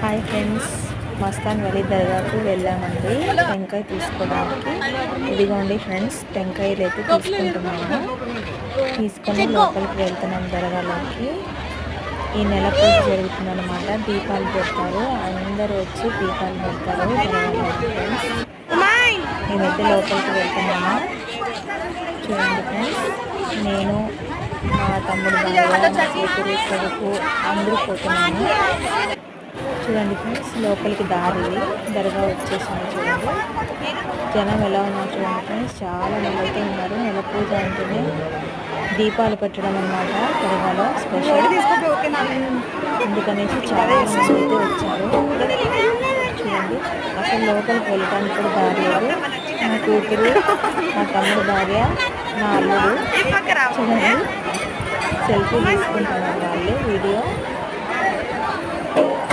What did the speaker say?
Hi friends, Mastan వలి దర్గాకు వెళ్ళామండి టెంకాయ తీసుకోవడానికి. ఇదిగోండి ఫ్రెండ్స్, టెంకాయలు అయితే తీసుకుంటున్నాము. తీసుకొని లోపలికి వెళ్తున్నాం దర్గాలోకి. ఈ నెల పూజ జరుగుతుందన్నమాట. దీపాలు పెడతారు, అందరూ వచ్చి దీపాలు పెడతారు దర్గాలోకి. ఫ్రెండ్స్, మేమైతే లోపలికి వెళ్తున్నాము. చూడండి ఫ్రెండ్స్, నేను మా తమ్ముడు బాగా మా కూతురు కొడుకు అందరూ పోతున్నాము. చూడండి ఫ్రెండ్స్, లోపలికి దారి దర్గా వచ్చేసాము. చూడండి జనం ఎలా ఉన్నారు చూడండి ఫ్రెండ్స్, చాలా మంది అయితే ఉన్నారు. నెల పూజ అంటేనే దీపాలు పెట్టడం అన్నమాట దర్గాలో స్పెషల్. అందుకనేసి చాలా మంది అయితే వచ్చారు. చూడండి, అసలు లోపలికి వెళ్ళడానికి కూడా దారి లేదు. మా కూతురు, మా తమ్ముడు భార్య, మా అల్లుడు చూడండి సెల్ఫీ తీసుకుంటున్నారు వాళ్ళు వీడియో.